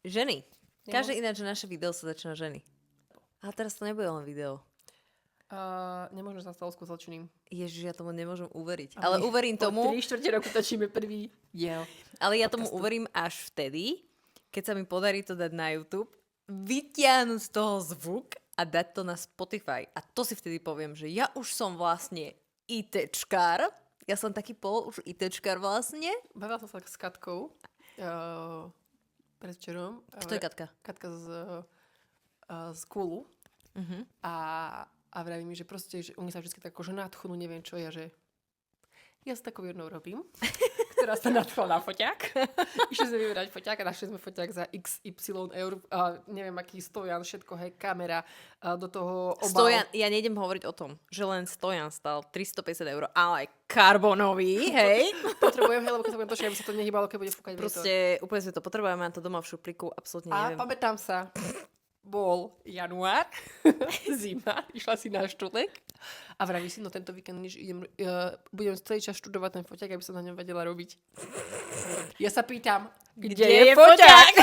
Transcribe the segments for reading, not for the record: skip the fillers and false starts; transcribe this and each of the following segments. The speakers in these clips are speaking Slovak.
Ženy. Každé ináč, že naše video sa začína ženy. A teraz to nebude len video. Nemôžem sa stalo skutočným. Ježiš, ja tomu nemôžem uveriť. Ale uverím tomu... 3/4 roku točíme prvý diel. Ale ja tomu uverím až vtedy, keď sa mi podarí to dať na YouTube, vytiahnuť z toho zvuk a dať to na Spotify. A to si vtedy poviem, že ja už som vlastne ITčkár. Ja som taký už ITčkár vlastne. Bavila som sa s Katkou predvčerom. Kto je Katka? Katka z Kulu. Uh-huh. A vraví mi, že proste, že oni sa vždy tak akože nadchnú, neviem čo ja, že ja sa takou jednou robím, ktorá sa nadchla na foťák. Išli sme vyberať foťák a našli sme foťák za XY eur, neviem aký stojan, všetko, hej, kamera, do toho obal. Stojan, ja nejdem hovoriť o tom, že len stojan stal 350 eur, ale aj karbonový, hej. Potrebujem, hej, lebo keď sa budem točiť, aby sa to nehybalo, keď bude fúkať. Proste úplne sme to potrebujeme, mám to doma v šuplíku, absolútne neviem. A pamätám sa, bol január, zima, išla si na študek a vraví si, no tento víkend budem celý čas študovať ten foťák, aby som na ňom vedela robiť. Ja sa pýtam, kde je foťák?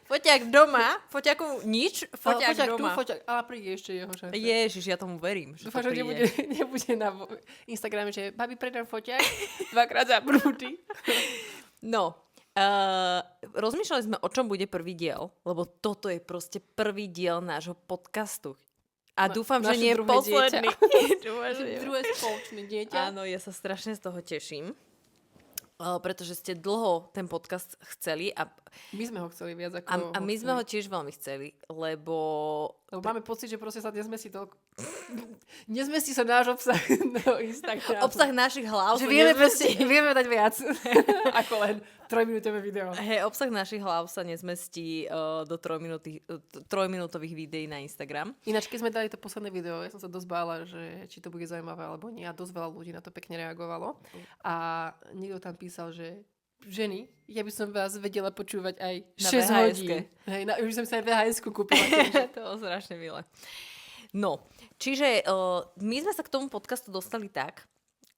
Foťák doma, foťáku nič, foťák doma. Foťák, ale príde ešte jeho šance. Ježiš, ja tomu verím, že dúfam, to že príde. nebude na Instagrame, že babi, predám foťák, 2-krát zabrnutý. No, rozmýšľali sme, o čom bude prvý diel, lebo toto je proste prvý diel nášho podcastu. A dúfam, že nie je posledný. Druhé spoločné dieťa. Áno, ja sa strašne z toho teším. Pretože ste dlho ten podcast chceli a my sme ho chceli viac ako... A my sme ho tiež veľmi chceli, lebo máme pocit, že proste sa nezmestí toľko... Nezmestí sa náš obsah na Instagram. Obsah našich hlav. Že vieme dať viac ako len 3-minútové video. Hej, obsah našich hlav sa nezmestí do 3-minútových videí na Instagram. Ináč, keď sme dali to posledné video, ja som sa dosť bála, že či to bude zaujímavé alebo nie. A dosť veľa ľudí na to pekne reagovalo. A niekto tam písal, že ženy, ja by som vás vedela počúvať aj 6 hodín. Hej, už som sa aj VHS-ku kúpila. To bolo strašne milé. No, čiže my sme sa k tomu podcastu dostali tak,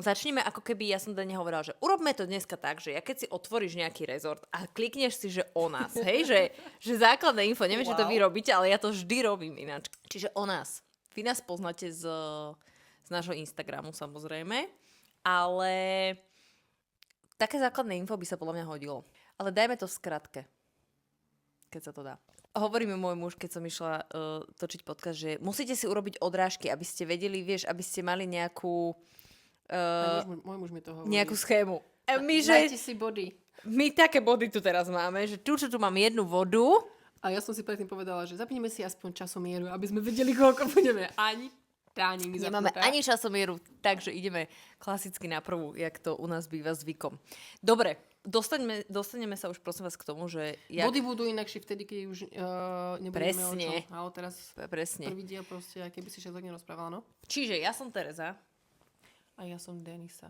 začneme ako keby, ja som Dane hovorila, že urobme to dneska tak, že ja keď si otvoríš nejaký rezort a klikneš si, že o nás, hej, že základné info, neviem, či to vy robíte, ale ja to vždy robím ináč. Čiže o nás. Vy nás poznáte z nášho Instagramu samozrejme, ale také základné info by sa podľa mňa hodilo. Ale dajme to v skratke, keď sa to dá. Hovorí mi môj muž, keď som išla točiť podcast, že musíte si urobiť odrážky, aby ste vedeli, vieš, aby ste mali nejakú môj muž mi to hovorí. Nejakú schému. Dajte si body. My také body tu teraz máme, že tu mám jednu vodu. A ja som si predtým povedala, že zapneme si aspoň časomieru, aby sme vedeli, koľko budeme. Ani táni mi nemáme ani časomieru, takže ideme klasicky na prvú, jak to u nás býva zvykom. Dobre, dostaneme sa už prosím vás k tomu, že... Body budú inakšie vtedy, keď už nebudeme o čom. Ale teraz presne. Prvý diel proste, keby si všetko nerozprávala, no? Čiže ja som Tereza. A ja som Denisa.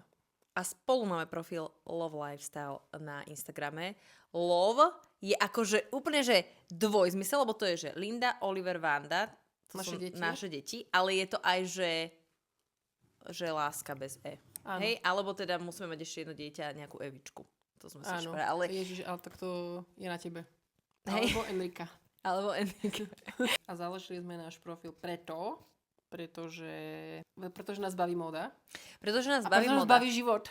A spolu máme profil Love Lifestyle na Instagrame. Love je akože úplne, že dvojzmysel, lebo to je, že Linda, Oliver, Vanda. To sú naše deti. Ale je to aj, že láska bez E. Áno. Hej? Alebo teda musíme mať ešte jedno dieťa, nejakú Evičku. To sme si špera, ale... Ježiš, ale tak to je na tebe. Hej. Alebo Enrika. A založili sme náš profil pretože nás baví móda. Pretože nás baví móda. Nás baví život.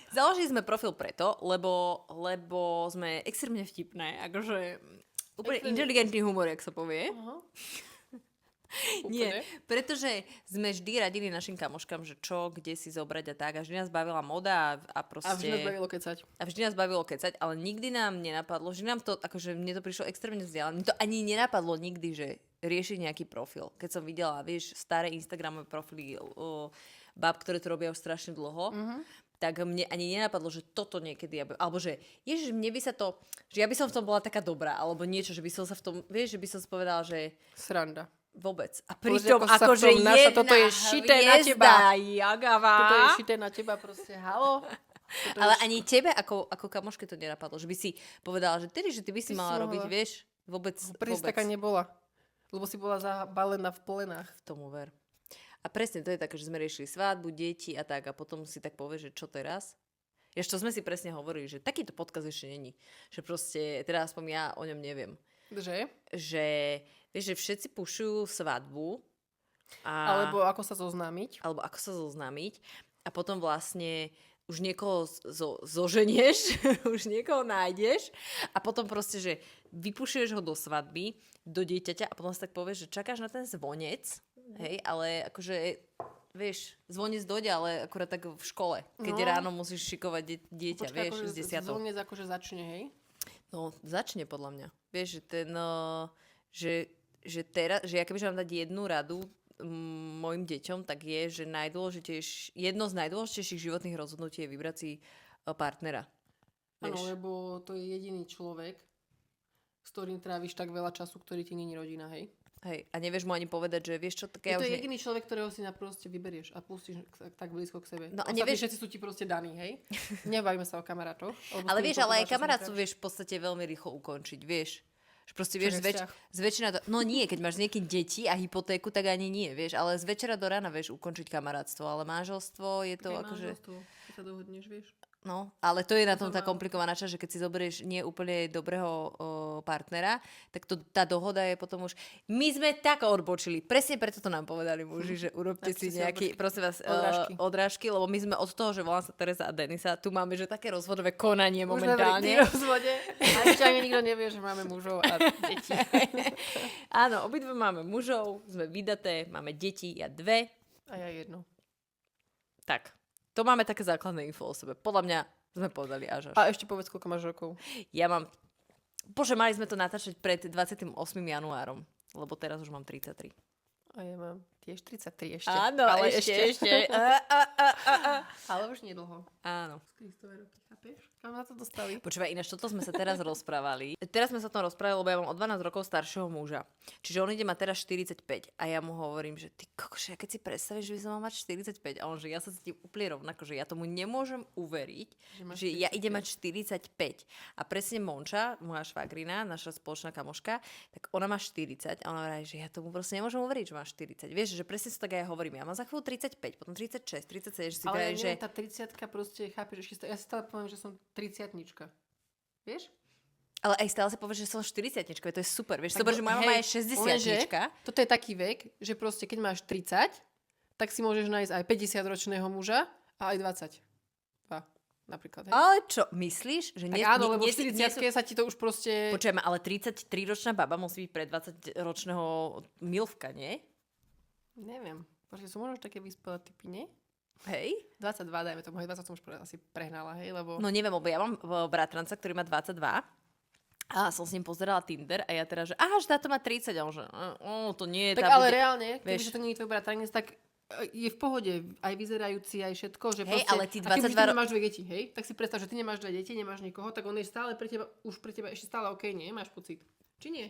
Založili sme profil preto, lebo sme extrémne vtipné. Akože úplne inteligentný humor, jak sa povie. Uh-huh. Nie, pretože sme vždy radili našim kamoškám, že čo, kde si zobrať a tak. A vždy nás bavila moda a proste... A vždy nás bavilo kecať. Ale nikdy nám nenapadlo, že nám to, akože mne to prišlo extrémne vzdialené. Mne to ani nenapadlo nikdy, že riešiť nejaký profil. Keď som videla, vieš, staré Instagramové profily báb, ktoré to robia už strašne dlho, tak mne ani nenapadlo, že toto niekedy, alebo že ježiš, mne by sa to, že ja by som v tom bola taká dobrá, alebo niečo, že by som sa v tom, vieš, že by som si povedala, že... Sranda. Vôbec. A pritom akože jedna toto je šité na teba. Jagavá. Toto je šité na teba proste, halo. Ale ani tebe ako kamoške to nenapadlo, že by si povedala, že ty by si mala robiť, vieš, vôbec. Taká nebola. Lebo si bola zabalená v plenách. V tomu ver. A presne to je také, že sme riešili svadbu, deti a tak a potom si tak povieš, že čo teraz? Ešte to sme si presne hovorili, že takýto podcast ešte není. Že proste, teda aspoň ja o ňom neviem. Že? Že, vieš, že všetci pušujú svadbu. Alebo ako sa zoznámiť. Alebo ako sa zoznámiť. A potom vlastne už niekoho zoženieš, už niekoho nájdeš a potom proste, že vypušuješ ho do svadby, do dieťaťa a potom si tak povieš, že čakáš na ten zvonec, hej, ale akože, vieš, zvonec dojde, ale akurát tak v škole, keď ráno musíš šikovať dieťa, Počkaj, vieš, akože z 10. Zvonec akože začne, hej? No, začne podľa mňa. Vieš, že ten, že teraz, že ja kebyže mám dať jednu radu mojim deťom, tak je, že jedno z najdôležitejších životných rozhodnutí je vybrať si partnera. Áno, lebo to je jediný človek, s ktorým tráviš tak veľa času, ktorý ti není rodina, hej? Hej, a nevieš mu ani povedať, že vieš čo, tak ja to už... je jediný človek, ktorého si naproste vyberieš a pustíš tak blízko k sebe. No a nevieš... Všetci sú ti proste daní, hej? Nebavíme sa o kamarátoch. Ale vieš, ale aj kamarátstvo vieš v podstate veľmi rýchlo ukončiť, vieš. Že proste vieš, no nie, keď máš s niekým deti a hypotéku, tak ani nie, vieš, ale z večera do rána vieš ukončiť kamarátstvo, ale manželstvo je to akože... Manželstvo, keď sa dohodneš, vieš. No, ale to je na tom tá komplikovaná časť, že keď si zoberieš nie úplne dobrého partnera, tak tá dohoda je potom už... My sme tak odbočili, presne preto to nám povedali muži, že urobte si nejaký, prosím vás, odrážky, lebo my sme od toho, že volám sa Tereza a Denisa, tu máme, že také rozvodové konanie momentálne. Už rozvode a ešte ani nikto nevie, že máme mužov a deti. Áno, obidve máme mužov, sme vydaté, máme deti, ja 2. A ja 1. Tak. To máme také základné info o sebe. Podľa mňa sme povedali až. A ešte povedz, koľko máš rokov. Ja mám... Bože, mali sme to natáčať pred 28. januárom, lebo teraz už mám 33. A ja mám tiež 33 ešte. Áno, ale ešte. Ale už nedlho. Áno. Kristové roky, chápeš? Kam na to dostali? Počúvaj, ináč toto sme sa teraz rozprávali. Teraz sme sa o tom rozprávali, lebo ja mám o 12 rokov staršieho muža. Čiže on ide mať teraz 45 a ja mu hovorím, že ty kokoš, ja keď si predstavíš, že by som mal mať 45 a on, že ja sa cítim úplne rovnako, že ja tomu nemôžem uveriť, že ja idem mať 45. A presne Monča, moja švagrina, naša spoločná kamoška, tak ona má 40 a ona hovorí, že ja tomu proste nemôžem uveriť, že má 40. Vieš, že presne sa tak aj hovorím, ja mám za chvíľu 35, potom 36, 37, že si ale vraj, že... tá 30-ka proste, chápeš, ja si stále poviem, že som 30-nička. Vieš? Ale aj stále si povieš, že som 40-nička, to je super, vieš, super, že moja mama je 60-nička. Toto je taký vek, že proste keď máš 30, tak si môžeš nájsť aj 50-ročného muža a aj 22 napríklad. Hej? Ale čo, myslíš? Že áno, lebo v 40-ke sa ti to už proste... Počujeme, ale 33-ročná baba musí byť pre 20-ročného milvka, nie? Neviem. Počkej, sú možno také vyspelé typy, nie? Hej? 22, dajme tomu, hej, 20 som už asi prehnala, hej, lebo... No neviem, lebo ja mám bratranca, ktorý má 22 a som s ním pozerala Tinder a ja teda, že aha, že táto má 30 a on, že to nie je... Tak ale reálne, kebyže to nie je tvoj bratranec, tak je v pohode, aj vyzerajúci, aj všetko, že hej, proste... ale ty 22... A kebyže ty nemáš 2 deti, hej, tak si predstav, že ty nemáš 2 deti, nemáš nikoho, tak on je stále pre teba, už pre teba ešte stále OK, nie? Máš pocit? Či nie?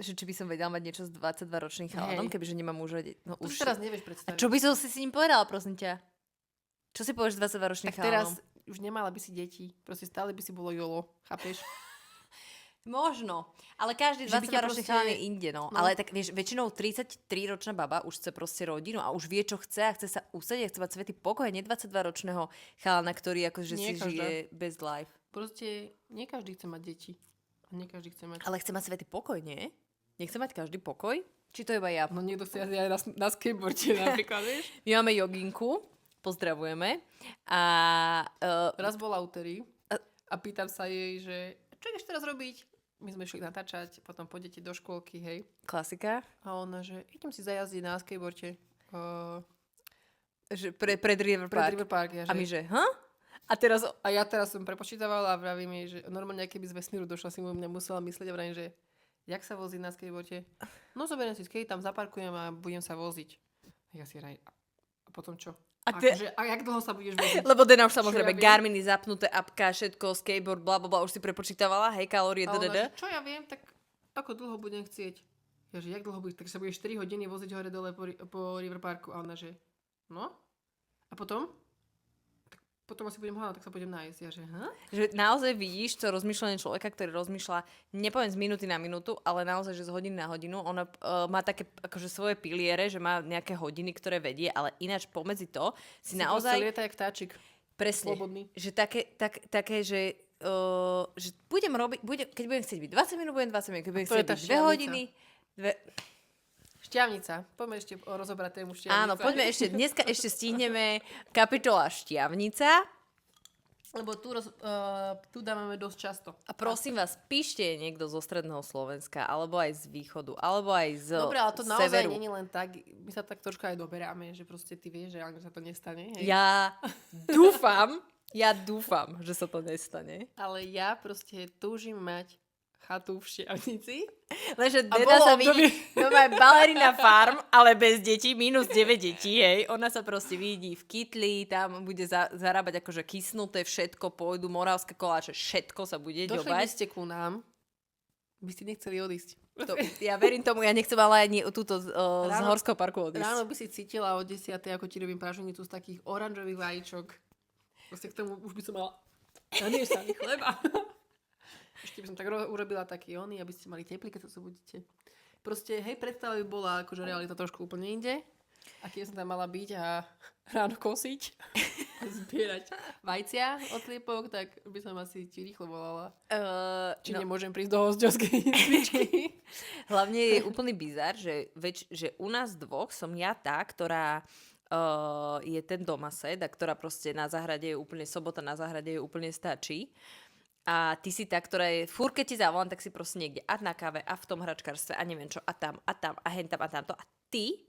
Že či by som vedela mať niečo s 22-ročným chalanom, kebyže nemám muža. No už teraz nevieš predstaviť. A čo by som si s ním povedala, prosím ťa? Čo si povieš s 22-ročným chalanom? Teraz už nemala by si deti. Proste stále by si bolo jolo. Chápeš? Možno. Ale každý 22-ročný chalan je inde, no. Ale tak vieš, väčšinou 33-ročná baba už chce proste rodinu a už vie, čo chce a chce sa usadieť, chce mať svätý pokoj. Nie 22-ročného chalana, ktorý akože si žije best life. Proste nie každý chce mať deti. A nie každý chce mať... Ale chce mať svätý pokoj, nie? Nechce mať každý pokoj? Či to iba ja? No niekto si jazdí aj na skateboarde napríklad, vieš? My máme joginku, pozdravujeme. A raz bola úterý a pýtam sa jej, že čo ideš teraz robiť? My sme šli natáčať, potom pôjdete do škôlky, hej. Klasika. A ona, že idem si zajazdiť na skateboarde. Pred River Park. Pred River Park, ja, že... A my, že A ja teraz som prepočítavala a vravím jej, že normálne, keby z vesmíru došla, si mu nemusela myslieť a vravím, že jak sa voziť na skateboarde? No zoberiem si skate, tam zaparkujem a budem sa voziť. A ja si raj, a potom čo? A jak dlho sa budeš voziť? Lebo Dena už samozrejme Garminy zapnuté, apka, všetko, skateboard, blablabla, už si prepočítavala, hej, kalórie, Čo ja viem, tak ako dlho budem chcieť? Ja, že jak dlho budeš? Tak sa budeš 4 hodiny voziť hore dole po River Parku. A ona, že no? A potom? Potom asi budem hľadať, tak sa budem nájsť. Ja, že Že naozaj vidíš to rozmýšľanie človeka, ktorý rozmýšľa, nepoviem z minúty na minútu, ale naozaj, že z hodiny na hodinu. Ona má také akože svoje piliere, že má nejaké hodiny, ktoré vedie, ale ináč pomedzi to si naozaj... lieta jak vtáčik. Presne. slobodný. Že také, že budem robiť, keď budem chcieť byť 20 minút, budem 20 minút, keď budem chcieť byť 2 hodiny, Šťavnica. Poďme ešte rozobrať tému šťavnica. Áno, poďme dneska ešte stihneme kapitola šťavnica. Lebo tu dávame dosť často. A prosím vás, píšte niekto zo stredného Slovenska, alebo aj z východu, alebo aj z severu. Dobre, ale to naozaj nie je len tak, my sa tak troška aj doberáme, že proste ty vieš, že ak sa to nestane. Hej? Ja dúfam, že sa to nestane. Ale ja proste túžim mať chatu v Šťavnici. Lenže Deda sa vidí, balerina farm, ale bez detí, minus 9 detí, hej. Ona sa proste vidí v kytli, tam bude zarábať akože kysnuté všetko, pôjdu moravské koláče, všetko sa bude Došli ďobať. by ste ku nám, by ste nechceli odísť. Ja verím tomu, ja nechcem ale ani túto z Horského parku odísť. Ráno by si cítila o 10, ako ti robím praženicu z takých oranžových vajíčok. Proste k tomu už by som mala namiešaný chleba. Ešte by som tak urobila taký ony, aby ste mali teplý, keď sa zobudíte. Proste, hej, predstava by bola akože realita trošku úplne inde. A keď som tam mala byť a ráno kosiť a zbierať vajcia od sliepok, tak by som asi ti rýchlo volala. Či nemôžem prísť do hosťovskej izbičky. Hlavne je úplný bizar, že u nás dvoch som ja tá, ktorá je ten domased a ktorá proste na záhrade je úplne, sobota na záhrade je úplne stačí. A ty si tá, ktorá je, fúr, keď ti zavolám, tak si proste niekde a na káve, a v tom hračkárstve, a neviem čo, a tam, a hentam, a tamto. A ty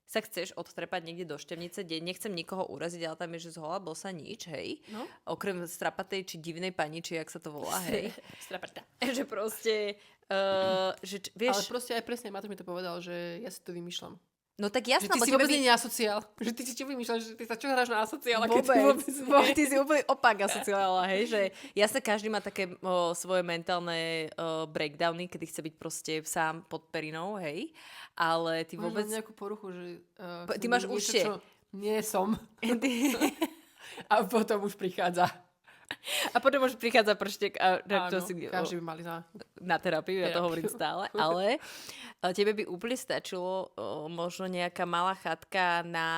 sa chceš odtrepať niekde do Šťavnice, kde nechcem nikoho uraziť, ale tam je, že zhola bol sa nič, hej. No. Okrem strapatej, či divnej pani, či jak sa to volá, hej. Strapata. Že proste, vieš... Ale proste aj presne, Matúš mi to povedal, že ja si to vymýšľam. No tak jasno, že ty si vôbec nie asociál. Že ty si čo vymýšľaš, že ty sa čo hráš na asociála, keď vôbec ty si úplne opak asociála, hej, že jasne každý má také svoje mentálne breakdowny, kedy chce byť proste sám pod perinou, hej, ale ty vôbec... Máš nejakú poruchu, že... ty máš užšie. Nie som. A potom už prichádza. A potom už prichádza prštek a áno, každý by mali na terapiu, ja to hovorím stále, ale tebe by úplne stačilo možno nejaká malá chatka na,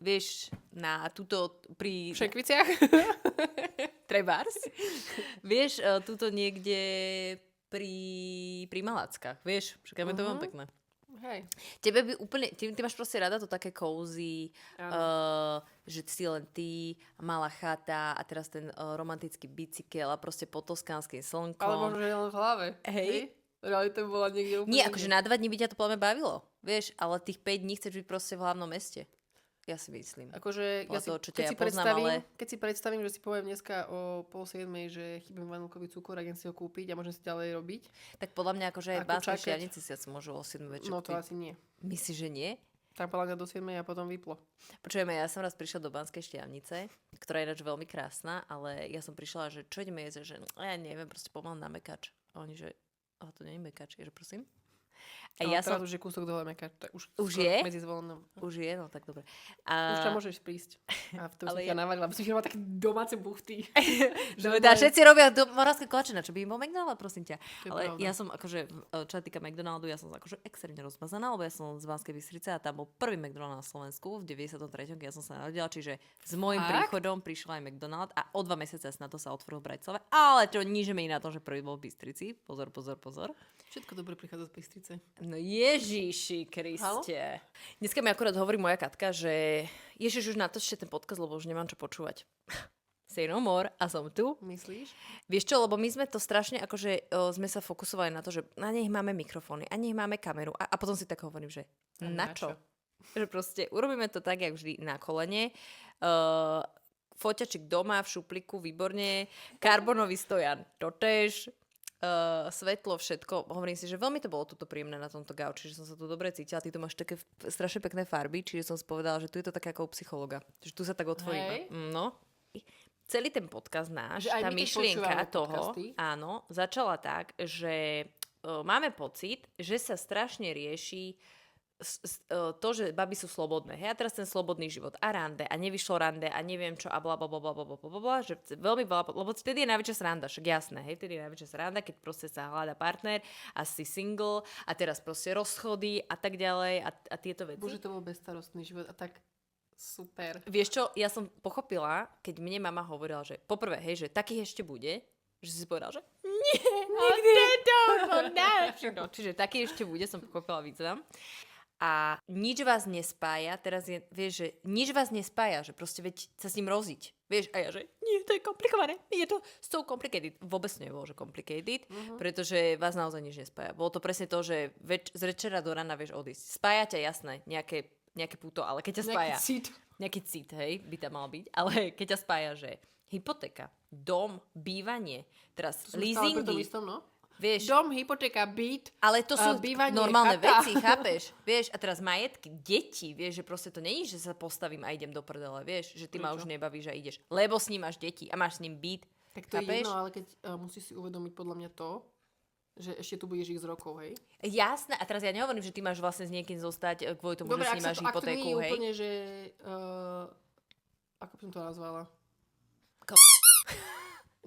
vieš, na túto pri... V Šekviciach? Trebárs. Vieš, túto niekde pri Malackách, vieš, však je to veľmi pekné. Hej. Tebe by úplne, ty máš proste rada to také cozy, že si len ty, malá chata a teraz ten romantický bicykel a proste pod toskánskym slnkom. Ale možno, že len v hlave. Hej. Realita bola niekde úplne. Nie, akože na 2 dní by ťa to podľa mňa bavilo, vieš, ale tých 5 dní chceš byť proste v hlavnom meste. Ja si myslím. Akože, keď si predstavím, že si poviem dneska o 6:30, že chýba mi vanilkový cukor a idem si ho kúpiť a môžem si ďalej robiť. Tak podľa mňa akože aj Banskej Štiavnici si asi môžu o 7 večer. No to asi nie. Myslíš, že nie? Tak podľa mňa do 7 a potom vyplo. Počujeme, ja som raz prišla do Banskej Štiavnice, ktorá je ináč veľmi krásna, ale ja som prišla, že čo ideme jesť, že ja neviem, proste pomaly na mekač. A oni, že to nie je mekač, že prosím. A ja teraz už je kúsok dole mekač. Už je? Medzi zvolenom. Už je, no tak dobre. Už tam môžeš prísť. A v tom si ťa navarila, aby si firma také domáce buchty. Všetci robia moravské koláče, na čo by im bol McDonald, prosím ťa. Ale pravda. ja som akože, čo sa týka McDonaldu, ja som akože extrémne rozmazaná, lebo ja som z Banskej Bystrice a tam bol prvý McDonald na Slovensku v 93. keď ja som sa narodila, čiže s môjim príchodom prišiel aj McDonald a o 2 mesiace na to sa otvoril v Bratislave. Ale to nič menej na to, že prvý bol v Bystrici. Pozor. Všetko dobre prichádza z Bystrice. No Ježiši Kriste. Dneska mi akurát hovorí moja Katka, že Ježiš, už natočte ten podcast, lebo už nemám čo počúvať. Say no more a som tu. Myslíš? Vieš čo, lebo my sme to strašne, akože sme sa fokusovali na to, že na nech máme mikrofóny a nech máme kameru a potom si tak hovorím, že na čo? Že proste urobíme to tak, jak vždy, na kolene. Foťačik doma v šupliku, výborne. Karbonový stojan, totéž. Svetlo, všetko. Hovorím si, že veľmi to bolo tuto príjemné na tomto gauči, že som sa tu dobre cítila. Ty tu máš také strašne pekné farby, čiže som si povedala, že tu je to také ako u psychologa. Že tu sa tak otvoríme. No. Celý ten podcast náš, tá myšlienka toho, áno, začala tak, že máme pocit, že sa strašne rieši to, že baby sú slobodné. Hej, a teraz ten slobodný život a rande a nevyšlo rande a neviem čo a blablabla, že veľmi veľa, lebo vtedy je najväčšia sranda, však jasné, hej, vtedy je najväčšia sranda, keď proste sa hľadá partner a si single a teraz proste rozchody a tak ďalej a tieto veci. Bože, to bol bezstarostný život a tak Super. Vieš čo, ja som pochopila, keď mne mama hovorila, že poprvé, hej, že takých ešte bude, že si povedala, že nie, nikdy to no, čiže taký ešte bude, som pochopila význam. A nič vás nespája, teraz je, vieš, že nič vás nespája, že proste veď sa s ním roziť. Vieš, a ja, že nie, to je komplikované, je to so complicated. Vôbec nebolo, že complicated, pretože vás naozaj nič nespája. Bolo to presne to, že z večera do rana vieš odísť. Spája ťa, jasné, nejaké puto, ale keď ťa spája... Nejaký cit, hej, by tam mal byť. Ale keď ťa spája, že hypotéka, dom, bývanie, teraz leasingy... Vieš, dom, hypotéka, byt, ale to sú bývanie, normálne chata. veci, chápeš? Vieš, a teraz majetky, deti, vieš, že proste to není, že sa postavím a idem do prdele, vieš, že ty ma už nebavíš a ideš, lebo s ním máš deti a máš s ním byt. Tak to chápeš? Je jedno, ale keď musíš si uvedomiť podľa mňa to, že ešte tu budeš ich z rokov, hej? Jasné, a teraz ja nehovorím, že ty máš vlastne s niekým zostať kvôli tomu, dobre, že s ním máš hypotéku, hej? Úplne, že... ako by som to nazvala?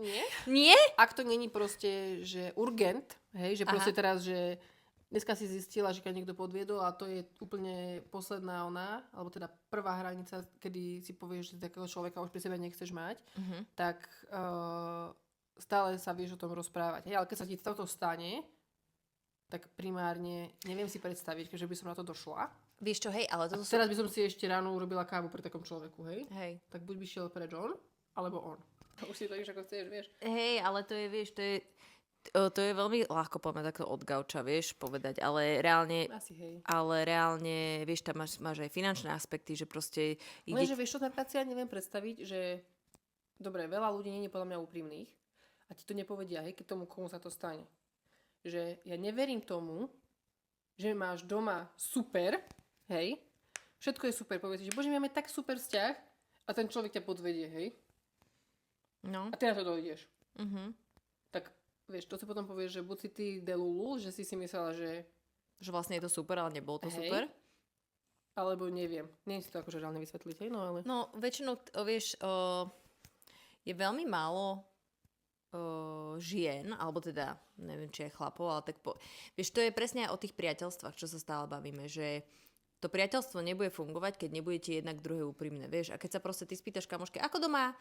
Nie? Nie? Ak to není proste, že urgent, hej, že proste teraz, že dneska si zistila, že keď niekto podviedol a to je úplne posledná ona, alebo teda prvá hranica, kedy si povieš, že takého človeka už pri sebe nechceš mať, tak stále sa vieš o tom rozprávať. Hej, ale keď sa ti toto stane, tak primárne neviem si predstaviť, že by som na to došla. Vieš čo, hej, ale toto teraz by som si ešte ráno urobila kávu pri takom človeku, hej? Hej. Tak buď by šiel preč on, alebo on. To už si to ako chceš, vieš. Hej, ale to je, vieš, to je veľmi ľahko povedať takto od gauča, vieš, povedať, ale reálne... Asi, hej. Ale reálne, vieš, tam máš aj finančné aspekty, že proste... Lenže vieš, čo napríklad si ja neviem predstaviť, že... Dobre, veľa ľudí nie je podľa mňa úprimných a ti to nepovedia, hej, keď tomu komu sa to stane. Že ja neverím tomu, že máš doma super, hej, všetko je super, povieš si, že bože, máme tak super vzťah a ten človek ťa podvedie, hej. No. A ty na to dojdeš. Tak, vieš, to si potom povieš, že buď si ty delulu, že si myslela, že... Že vlastne je to super, ale nebolo to super. Alebo neviem. Nie si to akože reálne vysvetliť, hej, no ale... No, väčšinou, vieš, je veľmi málo žien, alebo teda, neviem, či je chlapov, ale tak vieš, to je presne aj o tých priateľstvách, čo sa stále bavíme, že to priateľstvo nebude fungovať, keď nebudete jednak druhé úprimné, vieš. A keď sa proste ty spýtaš kamoške, ako doma?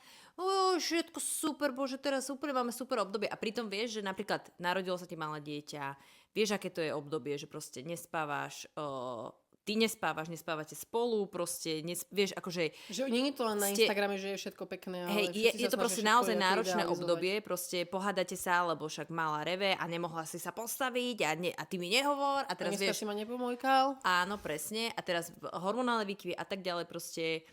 Všetko super, bože, teraz úplne máme super obdobie. A pritom vieš, že napríklad narodilo sa ti malé dieťa, vieš, aké to je obdobie, že proste nespávaš, ty nespávate spolu, proste, vieš, akože... Že nie je to len na Instagrame, že je všetko pekné, ale... Hej, je to proste naozaj náročné obdobie, proste pohádate sa, lebo však mala reve a nemohla si sa postaviť a ty mi nehovor a teraz vieš... si ma nepomojkal. Áno, presne, a teraz hormonálne výkyvy a tak ďalej, proste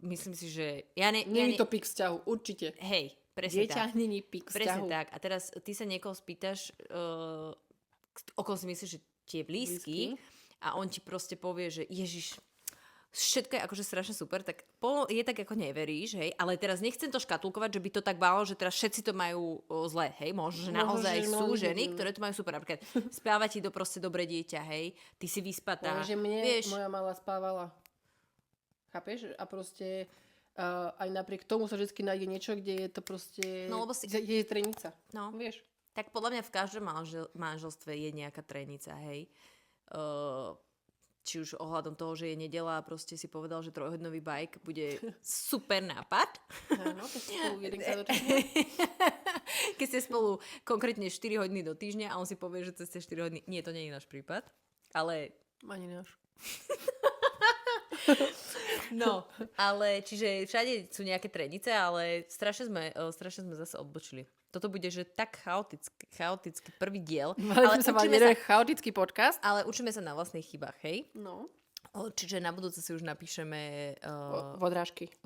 myslím si, že... Nie je to pík vzťahu, určite. Hej, presne dieťa tak. není pík vzťahu. Presne tak. A teraz ty sa niekoho spýtaš, o kom si myslíš, že ti je blízky. A on ti proste povie, že Ježiš, všetko je akože strašne super, tak je tak, ako neveríš, hej, ale teraz nechcem to škatulkovať, že by to tak bálo, že teraz všetci to majú zle, hej, možno, že naozaj sú ženy, ktoré to majú super, napríklad spáva ti to proste dobré dieťa, hej, ty si vyspatá. Že mne moja malá spávala, chápeš? A proste aj napriek tomu sa vždy nájde niečo, kde je to proste, kde je trenica, vieš? Tak podľa mňa v každom manželstve je nejaká trenica, hej. Či už ohľadom toho, že je nedeľa a proste si povedal, že trojhodnový bajk bude super nápad. Áno, keď ste spolu jedenkrát do týždňa. Keď ste spolu konkrétne 4 hodiny do týždňa a on si povie, že cez 4 hodiny... Nie, to nie je náš prípad, ale... Ani náš. No, ale čiže všade sú nejaké trenice, ale strašne sme zase odbočili. Toto bude, že tak chaotický prvý diel. Ale sa mať chaotický podcast. Ale učíme sa na vlastných chybách, hej? No. Čiže na budúce si už napíšeme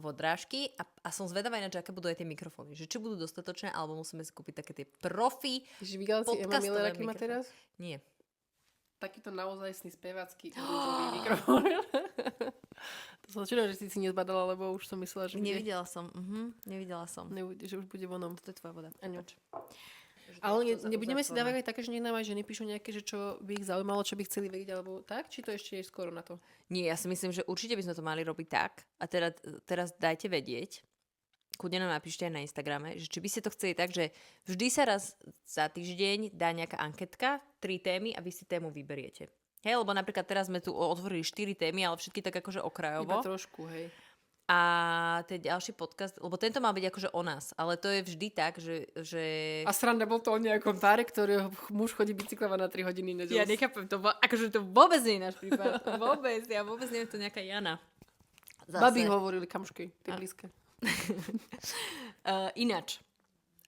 vodrážky a som zvedavá ináč, aké budú aj tie mikrofóny. Že či budú dostatočné, alebo musíme si kúpiť také tie profi podcastové mikrofóny. Teraz? Nie. Takýto naozajstný spevácky mikrofón. To som začínala, že si nezbadala, lebo už som myslela, že... Nevidela som. Že už bude vonom. To je tvoja voda. Ale nebudeme si dávať aj také, že nech nám aj ženy píšu nejaké, že čo by ich zaujímalo, čo by chceli vedieť, alebo tak? Či to ešte je skoro na to? Nie, ja si myslím, že určite by sme to mali robiť tak. A teraz dajte vedieť, kľudne nám napíšte aj na Instagrame, že či by ste to chceli tak, že vždy sa raz za týždeň dá nejaká anketka, 3 témy a vy si tému vyberiete. Hej, lebo napríklad teraz sme tu otvorili 4 témy, ale všetky tak akože okrajovo. Iba trošku, hej. A ten ďalší podcast, lebo tento mal byť akože o nás, ale to je vždy tak, že... A sranda bol to o nejakom páre, ktorého muž chodí bicyklovať na 3 hodiny nedeľu. Ja nechápem, akože to vôbec nie je náš prípad. Vôbec, ja vôbec neviem, to nejaká Jana. Babi hovorili, kamošky, tie blízke. Ináč,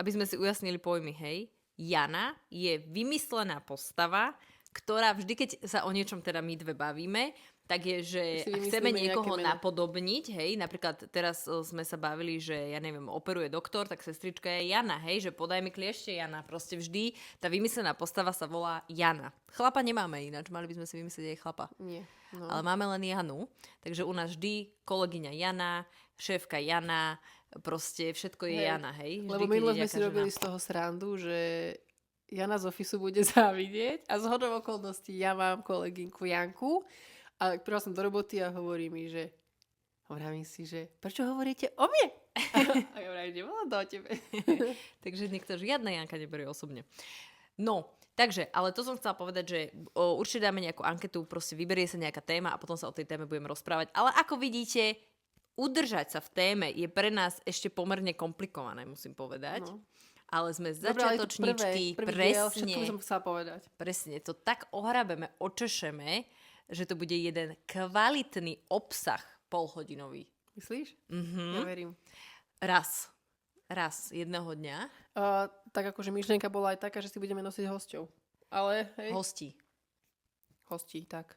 aby sme si ujasnili pojmy, hej, Jana je vymyslená postava, ktorá vždy, keď sa o niečom teda my dve bavíme, tak je, že ak chceme niekoho napodobniť, hej, napríklad teraz sme sa bavili, že ja neviem, operuje doktor, tak sestrička je Jana, hej, že podaj mi kliešte Jana. Proste vždy tá vymyslená postava sa volá Jana. Chlapa nemáme ináč, mali by sme si vymyslieť aj chlapa. Nie. No. Ale máme len Janu, takže u nás vždy kolegyňa Jana, šéfka Jana, proste všetko je Jana, hej. Vždy, lebo minule sme si robili z toho srandu, že Jana z ofisu bude závidieť a zhodou okolností ja mám kolegynku Janku. A prvá som do roboty a hovorí mi, že hovorím si, že prečo hovoríte o mne? A ja hovorím, nebolo to o tebe. Takže niekto žiadna Janka neberie osobne. No, takže, ale to som chcela povedať, že určite dáme nejakú anketu, proste vyberie sa nejaká téma a potom sa o tej téme budeme rozprávať. Ale ako vidíte, udržať sa v téme je pre nás ešte pomerne komplikované, musím povedať. No. Ale sme začiatočničky, presne. Som chcela povedať. Presne, to tak ohrabeme, očešeme, že to bude jeden kvalitný obsah polhodinový. Myslíš? Mhm. Ja verím. Raz, jedného dňa. Tak akože myšlienka bola aj taká, že si budeme nosiť hosťov. Ale hej. Hostí, tak.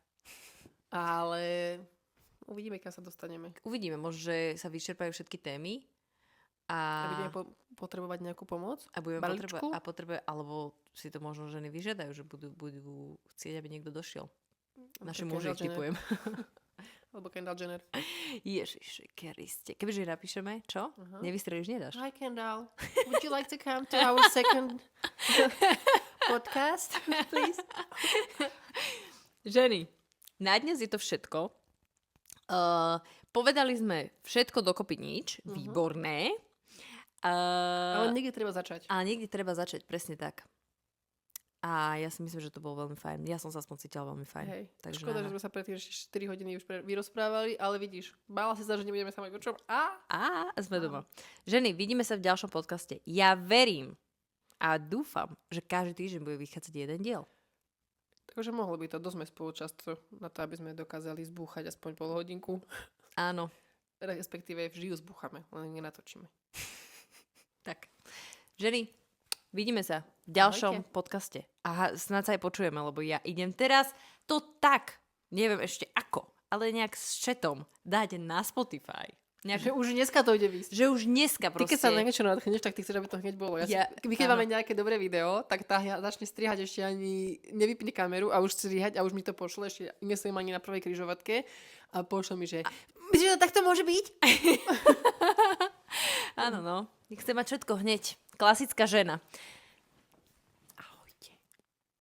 Ale uvidíme, kam sa dostaneme. Uvidíme, možno, že sa vyčerpajú všetky témy. A budeme potrebovať nejakú pomoc? A budeme potrebovať, alebo si to možno ženy vyžiadajú, že budú chcieť, aby niekto došiel. Naši muži typujem. Alebo Kendall Jenner. Ježiši Kriste. Kebyže napíšeme, čo? Nevystrelíš, nedáš? Hi Kendall. Would you like to come to our second podcast, please? Ženy, na dnes je to všetko. Povedali sme všetko dokopy nič. Výborné. Ale niekde treba začať. Presne tak. A ja si myslím, že to bolo veľmi fajn. Ja som sa aspoň cítila veľmi fajn. Hej. Takže škoda, že sme sa predtým 4 hodiny už vyrozprávali, ale vidíš, bála si sa, že nebudeme sa mať o čom. Sme doma. Ženy, vidíme sa v ďalšom podcaste. Ja verím a dúfam, že každý týždeň bude vychádzať jeden diel. Takže mohlo by to, dosť sme spolučasto na to, aby sme dokázali zbúchať aspoň pol hodinku. Áno. Respektíve vždy ju zbúchame, len nenatočíme. Tak. Ženy, vidíme sa v ďalšom podcaste. A snáď sa aj počujeme, lebo ja idem teraz to tak, neviem ešte ako, ale nejak s chatom dať na Spotify. Že už dneska to ide výsť. Že už dneska proste. Ty keď sa na niečo nadchneš, tak ty chceš, aby to hneď bolo. My keď máme nejaké dobré video, tak tá začne strihať, ešte ani nevypne kameru a už strihať a už mi to pošle, ešte nesom ani na prvej križovatke a pošle mi, že myslíš, že to takto môže byť? Áno, no. Chce mať všetko hneď. Klasická žena.